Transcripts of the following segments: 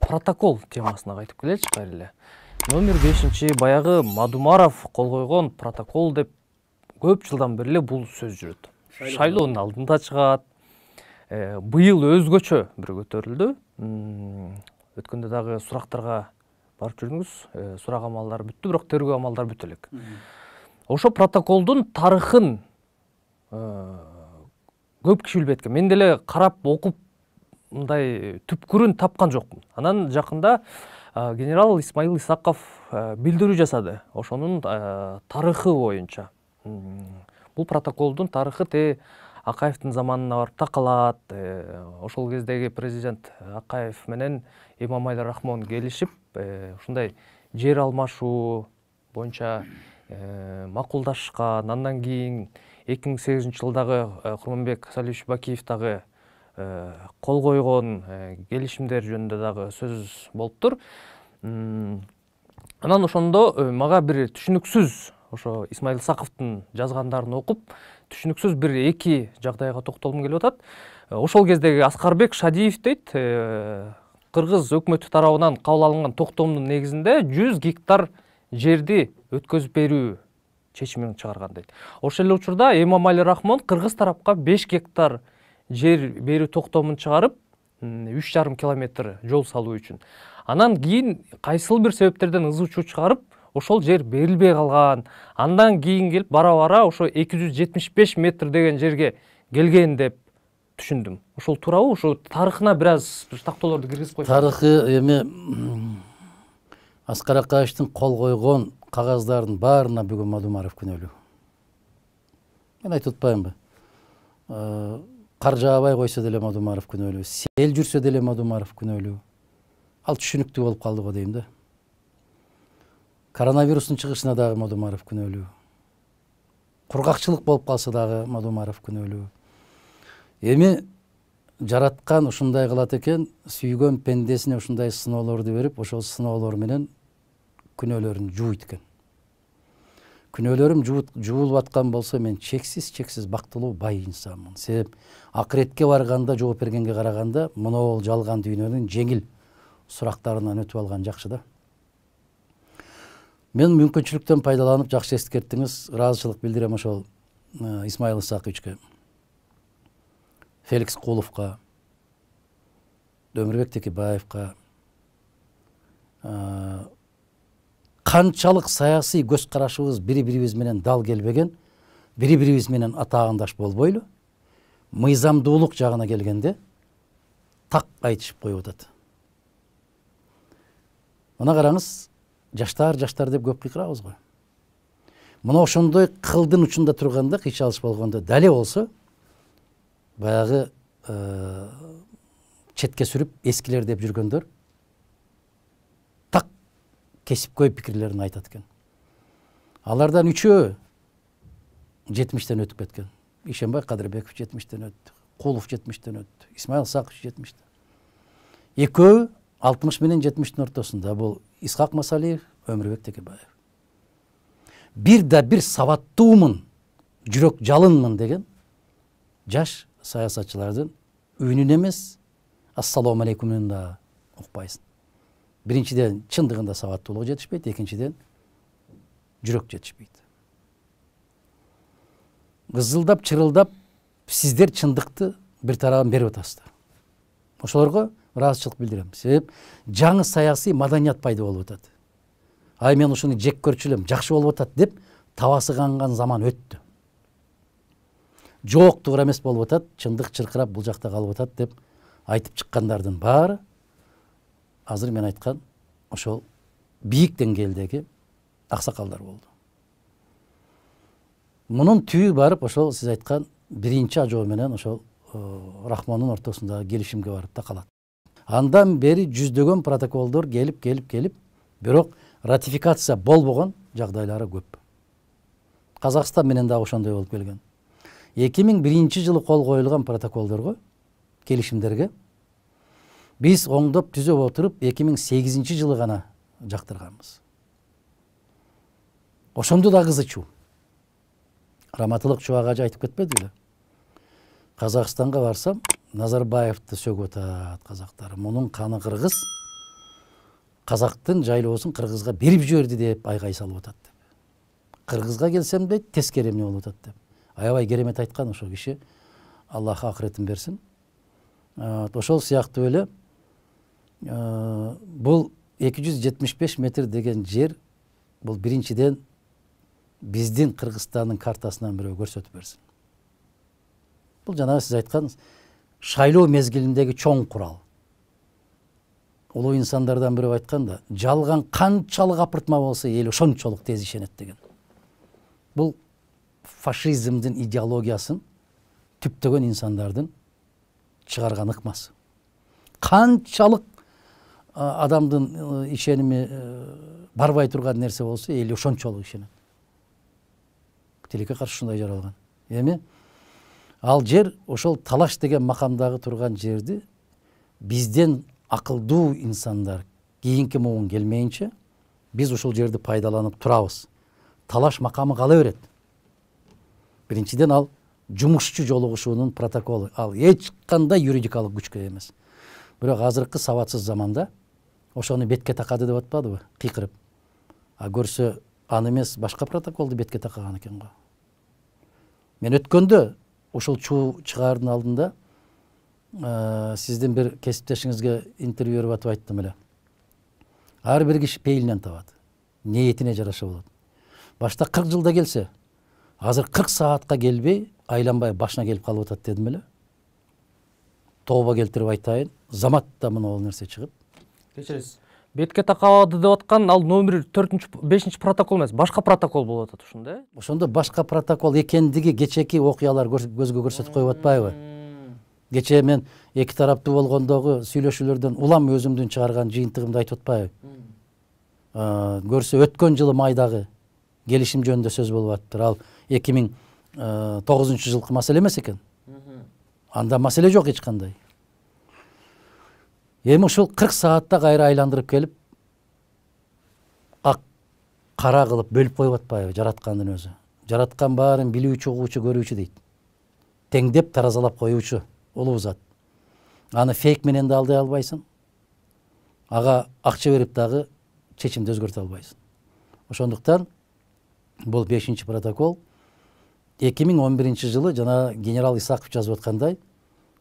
протокол темасына кайтып келеличи кайра эле. Номер 5 баягы Мадумаров кол койгон протокол деп көп жылдан бери эле бул сөз жүрөт. Шайлоонун алдында чыгат. Быйыл өзгөчө бир көтөрүлдү. Өткөндө дагы сурактарга барып жүрдүңүз. Сурак амалдары бүттү, бирок тергөө амалдары бүтө элек. Ошо протоколдун тарыхын көп киши билбейт экен. Мен деле карап окуп мындай түпкүрүн тапкан жокмун. Анан жакында генерал Исмаил Исаков билдирүү жасады. Ошонун тарыхы боюнча. Бул протоколдун тарыхы те Акаевдин заманына барып такалат. Ошол кездеги президент Акаев менен Эмомали Рахмон келишип, ушундай жер алмашуу боюнча макулдашкан. Андан кийин 2008-жылдагы Курманбек Салиевич Бакиев дагы кол койгон келишимдер жөнүндө дагы сөз болуптур. Анан ошондо мага бир түшүнүксүз, ошо Исмаил Исаковдун жазгандарын окуп, түшүнүксүз бир эки жагдайга токтолгум келип атат. Ошол кездеги Аскарбек Шадиев дейт, кыргыз өкмөтү тарабынан кабыл алынган токтомдун негизинде 100 гектар жерди өткөзүп берүү чечимин чыгарган дейт. Ошол эле учурда Эмомали Рахмон кыргыз тарапка 5 гектар жер берүү токтомун чыгарып, 3,5 километр жол салуу үчүн. Анан кийин кайсыл бир себептерден ызы-чуу чыгарып, ошол жер берилбей калган. Андан кийин келип бара-бара ошо 275 метр деген жерге келген деп түшүндүм. Ошол туурабы? Ошо тарыхына бир аз тактоолорду киргизип койсоңуз. Тарыхы эми Аскар Акаевдин кол койгон кагаздардын баарына бүгүн Мадумаров күнөөлүү. Мен айтып атпаймынбы? Кар жаабай койсо деле Мадумаров күнөөлүү, сел жүрсө деле Мадумаров күнөөлүү. Ал түшүнүктүү болуп калды го дейм да. Коронавирустун чыгышына дагы Мадумаров күнөөлүү. Кургакчылык болуп калса дагы Мадумаров күнөөлүү. Эми жараткан ушундай кылат экен, сүйгөн пендесине ушундай сыноолорду берип, ошол сыноолор менен күнөөлөрүн жууйт экен. Күнөөлөрүм жуулуп аткан болсо, мен чексиз бактылуу бай инсанмын. Себеп акыретке барганда жооп бергенге караганда, монол жалган дүйнөнүн жеңил сурактарынан өтүп алган жакшы да. Мен мүмкүнчүлүктөн пайдаланып жакшы эскерттиңиз, ыраазычылык билдирем ошол Исмаил Исаковичке, Феликс Куловко, Өмүрбек Текебаевка, канчалык саясий көз карашыбыз бири-бирибиз менен дал келбеген, бири-бирибиз менен атаагындаш болбойлу, мыйзамдуулук жагына келгенде так айтышып коюп атат. Мына караңыз, жаштар деп көп кыйкырабыз го. Мына ошондой кылдын учунда турганда, кыйчалыш болгондо дале болсо, баягы четке сүрүп эскилер деп жүргөндөр так кесипкөй пикирлерин айтат экен. Алардан үчөө 70-тен өтүп кеткен. Ишенбай Кадырбеков 70-тен өттү, Кулов 70-тен өттү, Исмаил Исакович 70-тен. Экөө 60 менен 70-тин ортосунда бул Исхак Масалиев, Өмүрбек Текебаев. Бир да бир сабаттуумун, жүрөк жалынмын деген жаш саясатчылардын үнүн эмес, ассалому алейкумун да укпайсың. Биринчиден чындыгында сабаттуулук жетишпейт, экинчиден жүрөк жетишпейт. Кызылдап, чырылдап, сиздер чындыкты бир тарабын берип атасыздар. Ошолорго ыраазычылык билдирем. Себеп жаңы саясий маданият пайда болуп атат. Ай мен ушуну жек көрчүлөм, жакшы болуп атат деп табасы канган заман өттү. Жок туура эмес болуп атат, чындык чыркырап бул жакта калып атат деп айтып чыккандардын баары азыр мен айткан ошол бийик деңгээлдеги аксакалдар болду. Мунун түбү барып ошол сиз айткан биринчи ажоо менен ошол Рахмондун ортосундагы келишимге барып такалат. Андан бери жүздөгөн протоколдор келип, бирок ратификация болбогон жагдайлары көп. Казакстан менен дагы ошондой болуп келген. 2001-жылы кол коюлган протоколдорго, келишимдерге биз оңдоп түзөп отуруп 2008-жылы гана жактырганбыз. Ошондо да кызычуу. Раматылык Чубак айтып кетпеди беле? Казакстанга барсам, Назарбаевди сөгүп атат казактар. Мунун каны кыргыз, казактын жайлоосун кыргызга берип жиберди деп айгай салып атат деп. Кыргызга келсем дейт, тескери эмне болуп атат деп. Аябай керемет айткан ошол киши. Аллах акыретин берсин. Ошол сыяктуу эле бул 275 метр деген жер бул биринчиден биздин Кыргызстандын картасынан бирөө көрсөтүп берсин. Бул жана сиз айткан шайлоо мезгилиндеги чоң курал. Улуу инсандардан бирөө айтканда, жалган канчалык апыртма болсо эл ошончолук тез ишенет деген. Бул фашизмдин идеологиясын түптөгөн инсандардын чыгарган ыкмасы. Канчалык адамдын ишеними барбай турган нерсе болсо эл ошончолук ишенет. Тилекке каршы ушундай жаралган. Эми ал жер ошол талаш деген макамдагы турган жерди бизден акылдуу инсандар кийинки муун келмейинче биз ушул жерди пайдаланып турабыз. Талаш макамы кала берет. Биринчиден ал жумушчу жолугушуунун протоколу. Ал эч кандай юридикалык күчкө эмес. Бирок азыркы сабатсыз заманда ошону бетке такады деп атпадыбы? Кыйкырып. А көрсө аны эмес башка протоколду бетке такаган экен го. Мен өткөндө ошол чуу чыгаардын алдында сиздин бир кесиптешиңизге интервью берип атып айттым эле. Ар бир киши пейилинен табат. Ниетине жараша болот. Башта 40 жылда келсе, азыр 40 саатка келбей, айланбай башына келип калып атат дедим эле. Тооба келтирип айтайын, заматта мына ол нерсе чыгып. Кечиресиз. Бетке такабады деп аткан ал номер 4-5 протокол эмес, башка протокол болуп атат ушунда, э? Ошондо башка протокол экендиги кечеки окуялар көзгө көрсөтүп коюп атпайбы? Кече мен эки тараптуу болгондогу сүйлөшүүлөрдөн улам өзүмдүн чыгарган жыйынтыгымды айтып атпайбы? Көрсө өткөн жылы майдагы келишим жөнүндө сөз болуп атыптыр. Ал 2009 жылкы маселе эмес экен. Анда маселе жок эч кандай. Эми ушул 40 саатта кайра айландырып келип ак кара кылып бөлүп коюп атпайбы жараткандын өзү. Жараткан баарын билүүчү, угуучу, көрүүчү дейт. Теңдеп таразалап коюучу улуу зат. Аны фейк менен да алдай албайсың. Ага акча берип дагы чечимди өзгөртө албайсың. Ошондуктан бул 5-чи протокол 2011 жылы жана генерал Исаков жазып аткандай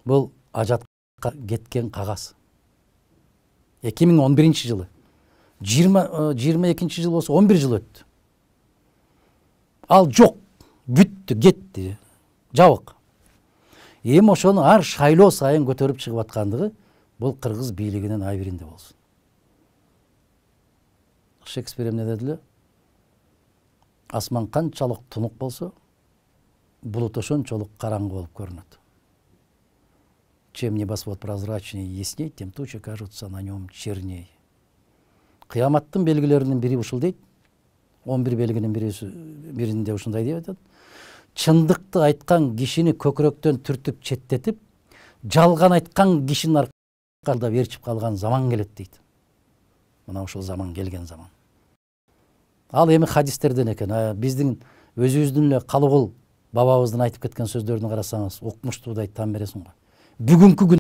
бул ажатка кеткен кагаз. 2011 жылы. 22 жыл болсо 11 жыл өттү. Ал жок, бүттү, кетти, жабык. Эми ошону ар шайлоо сайын көтөрүп чыгып аткандыгы бул кыргыз бийлигинин айбиринде болсун. Шекспир эмне дедиле? Асман канчалык тунук болсо, булут ошончолук караңгы болуп көрүнөт. Чем небосвод прозрачнее и ясней, тем тучи кажутся на нем черней. Кыяматтын белгилеринин бири ушул дейт. 11 белгинин биринде ушундай деп атат. Чындыкты айткан кишини көкүрөктөн түртүп четтетип, жалган айткан кишинин аркасында берчип калган заман келет дейт. Мына ушул заман келген заман. Ал эми хадистерден экен. Биздин өзүбүздүн эле Калыгул бабабыздын айтып кеткен сөздөрүн карасаңыз, укмуштуудай там бересиң го. Бүгүнкү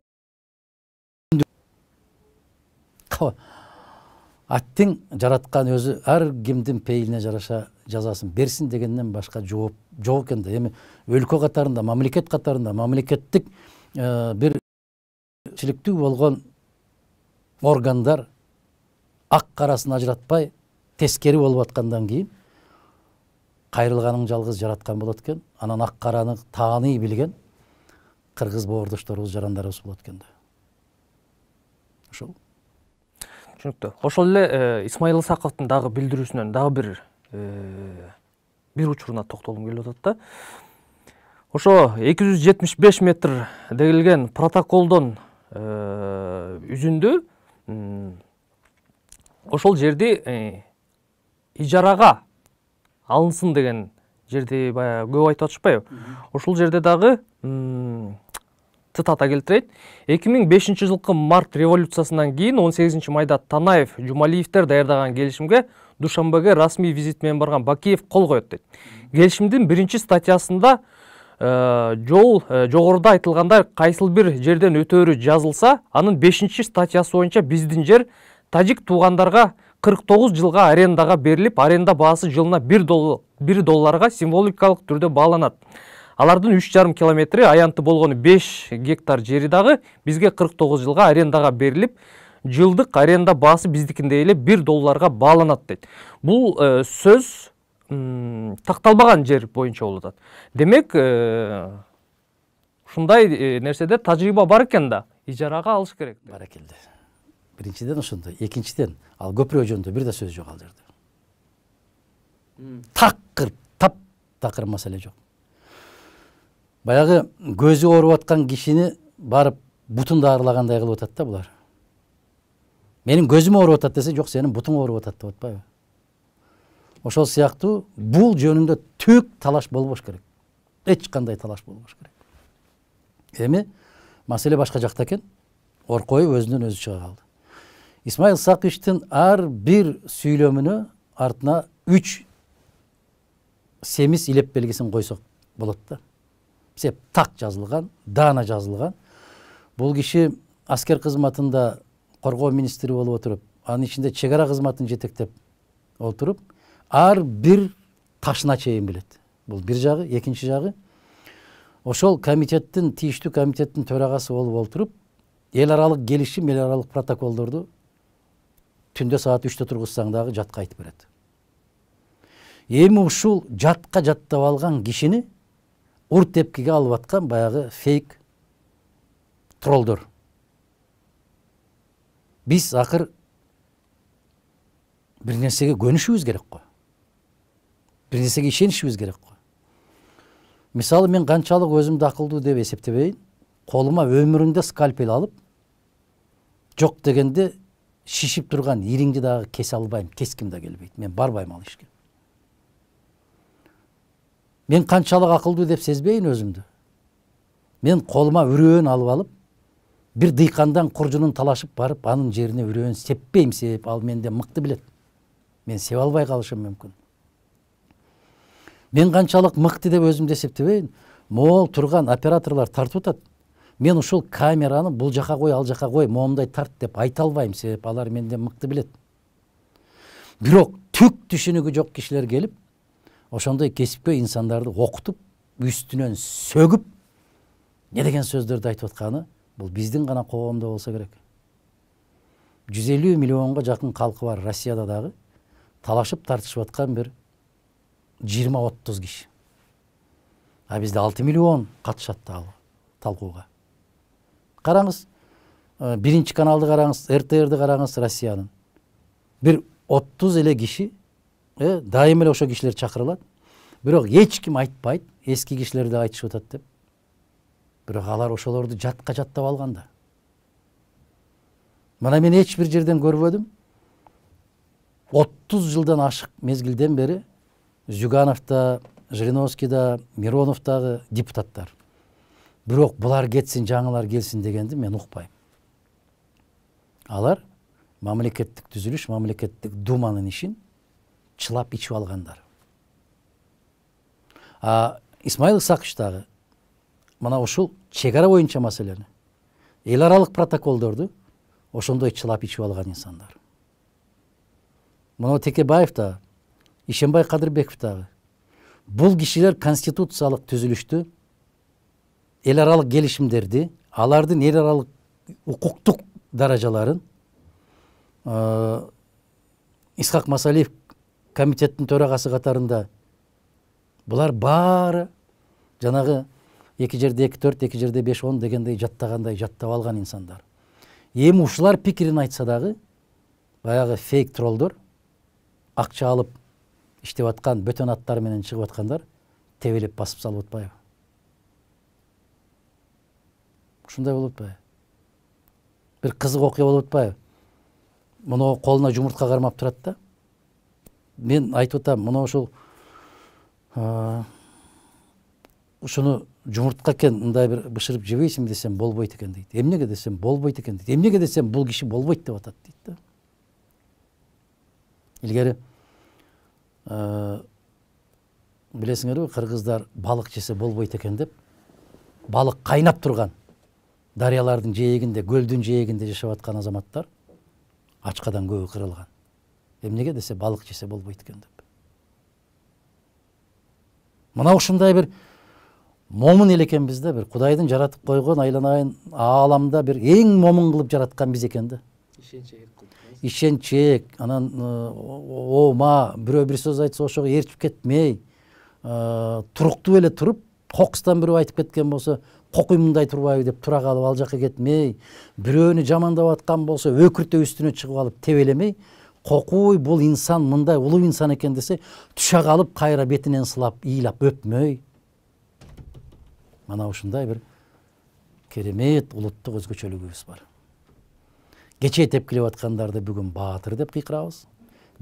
күн аттың жараткан өзү ар кимдин пейилине жараша жазасын берсин дегенден башка жооп жок экен да. Эми өлкө катарында, мамлекет катарында, мамлекеттик бир чиликтүү болгон органдар ак карасын ажыратпай тескери болуп аткандан кийин кайрылганың жалгыз жараткан болот экен. Анан ак караны тааный билген кыргыз боордошторубуз, жарандарыбыз болот экен да. Ошол. Түшүнүктүү. Ошол эле Исмаил Исаковдун дагы билдирүүсүнөн дагы бир учуруна токтолгум келип атат да. Ошо 275 метр дегилген протоколдон үзүндө ошол жерди ижарага алынсын деген жерди баягы көп айтып атышпайбы? Ошол жерде дагы цитата келтирейт. 2005 жылкы март революциясынан кийин 18 майда Танаев, Жумалиевдер даярдаган келишимге Душанбеге расмий визит менен барган Бакиев кол коет дейт. Келишимдин 1-чи статьясында жогоруда айтылгандай кайсыл бир жерден өтөөрү жазылса, анын 5-чи статьясы боюнча биздин жер тажик туугандарга 49 жылга арендага берилип, аренда баасы жылына $1 символикалык түрдө бааланат. Алардын 3,5 километри аянты болгону 5 гектар жери дагы бизге 49 жылга арендага берилип, жылдык аренда баасы биздикиндей эле $1 бааланат дейт. Бул сөз такталбаган жер боюнча болуп атат. Демек, ушундай нерседе тажрыйба бар экен да, ижарага алыш керек. Баракелде. Биринчиден ошондой, экинчиден ал көпүрө жөнүндө бир да сөз жок ал жерде. Такыр маселе жок. Баягы көзү ооруп аткан кишини барып бутун даарылагандай кылып атат да булар. Менин көзүм ооруп атат десе, жок, сенин бутуң ооруп атат деп атпайбы? Ошол сыяктуу бул жөнүндө түк талаш болбош керек. Эч кандай талаш болбош керек. Эми маселе башка жакта экен. Оркоев өзүнөн өзү чыга калды. Исмаил Сакычтын ар бир сүйлөмүнө артына 3 семиз илеп белгисин койсок болот да. Сеп так жазылган, даана жазылган. Бул киши аскер кызматында коргоо министри болуп отуруп, анын ичинде чек ара кызматын жетектеп отуруп, ар бир ташына чейин билет. Бул бир жагы, экинчи жагы, ошол комитеттин, тийиштүү комитеттин төрагасы болуп отуруп, эл аралык келишим, эл аралык протоколдорду түндө саат 3-тө тургузсаң дагы жатка айтып берет. Эми ушул жатка жаттап алган кишини ур тепкиге алып аткан баягы фейк троллдор. Биз акыр бир нерсеге көнүшүбүз керек го. Бир нерсеге ишенишибиз керек го. Мисалы, мен канчалык өзүмдү акылдуу деп эсептебейин, колума өмүрүндө скальпель алып, жок дегенде шишип турган ириңди дагы кесе албайм, кеским да келбейт. Мен барбайм ал ишке. Мен канчалык акылдуу деп сезбейин өзүмдү. Мен колума үрөөн алып алып, бир дыйкандан куржунун талашып барып, анын жерине үрөөн сеппейм, себеп ал менде мыкты билет. Мен сеп албай калышым мүмкүн. Мен канчалык мыкты деп өзүмдү эсептебейин, могул турган операторлор тартып атат. Мен ушул камераны бул жака кой, ал жака кой, моундай тарт деп айта албайм, себеп алар менден мыкты билет. Бирок түк түшүнүгү жок кишилер келип, ошондой кесипкөй инсандарды окутуп, үстүнөн сөгүп, не деген сөздөрдү айтып атканы, бул биздин гана коомдо болсо керек. 150 миллионго жакын калкы бар Россияда дагы талашып тартышып аткан бир 20-30 киши. А бизде 6 миллион катышат талкууга. Караңыз, биринчи каналды караңыз, РТРди караңыз, Россиянын. Бир 30 эле киши, дайым эле ошо кишилер чакырылат. Бирок эч ким айтпайт, эски кишилер да айтышып атат деп. Бирок алар ошолорду жатка жаттап алган да. Мына мен эч бир жерден көрбөдүм. 30 жылдан ашык мезгилден бери Зюгановда, Жириновскийда, Мироновдагы депутаттар. Бирок булар кетсин, жаңылар келсин дегенди мен укпайм. Алар мамлекеттик түзүлүш, мамлекеттик думанын ишин чылап ичип алгандар. Исмаил Сакыч дагы мына ушул чек ара боюнча маселени, эл аралык протоколдорду ошондой чылап ичип алган инсандар. Мына Текебаев да, Ишенбай Кадырбеков дагы. Бул кишилер конституциялык түзүлүштү, эл аралык келишимдерди, алардын эл аралык укуктук даражаларын Исхак Масалиев комитеттин төрагасы катарында булар баары жанагы 2 жерде 2-4, 2 жерде 5-10 дегендей жаттагандай жаттап алган инсандар. Эми ушулар пикирин айтса дагы, баягы фейк троллдор, акча алып иштеп аткан бөтөн аттар менен чыгып аткандар тебелеп басып салып атпайбы? Ушундай болуп атпайбы? Бир кызык окуя болуп атпайбы? Муну колуна жумуртка кармап турат да. Мен айтып атам, муну ушул ушуну жумуртка экен, мындай бир бышырып жебейсиңби десем болбойт экен дейт. Эмнеге десем болбойт экен дейт. Эмнеге десем бул киши болбойт деп атат дейт да. Илгери билесиңерби, кыргыздар балык жесе болбойт экен деп, балык кайнап турган дарыялардын жээгинде, көлдүн жээгинде жашап аткан азаматтар ачкадан көбү кырылган. Эмнеге десе балык жесе болбойт экен деп. Мына ушундай бир момун эл экенбиз да, бир Кудайдын жаратып койгон айланайын ааламда бир эң момун кылып жараткан биз экен да. Ишенчек, анан оома, бирөө бир сөз айтса ошого ээрчип кетмей, туруктуу эле туруп, кокустан бирөө айтып кеткен болсо, кокуй мындай турбайбы деп тура калып ал жакка кетмей, бирөөнү жамандап аткан болсо өкүртө үстүнө чыгып алып тебелемей, кокуй бул инсан мындай улуу инсан экен десе, түшө калып кайра бетинен сылап, ыйлап өпмөй. Мана ушундай бир керемет улуттук өзгөчөлүгүбүз бар. Кечээ тепкилеп аткандарды бүгүн баатыр деп кыйкырабыз.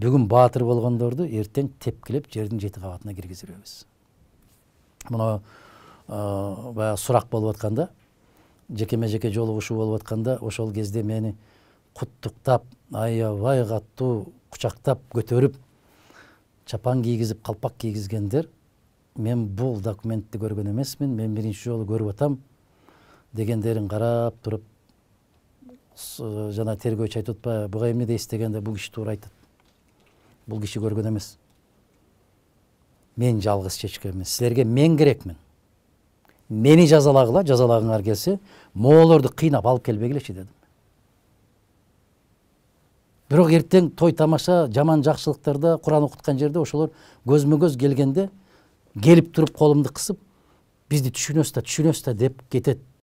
Бүгүн баатыр болгондорду эртең тепкилеп жердин 7 кабатына киргизебиз. Мына баягы сурак болуп атканда, жеке жолугушуу болуп атканда, ошол кезде мени куттуктап, аябай катуу кучактап көтөрүп, чапан кийгизип, калпак кийгизгендер, мен бул документти көргөн эмесмин, мен биринчи жолу көрүп атам дегендерин карап туруп, жана тергөөчү айтып атпайбы, буга эмне дейсиз дегенде бул киши туура айтат. Бул киши көргөн эмес. Мен жалгыз чечкенмин. Силерге мен керекмин. Мени жазалагыла, жазалагыңар келсе, моолорду кыйнап алып келбегилечи дедим. Бирок эртең той тамаша, жаман жакшылыктарда, Куран окуткан жерде ошолор көзмө-көз келгенде, келип туруп колумду кысып, бизди түшүнөсүз да деп кетет.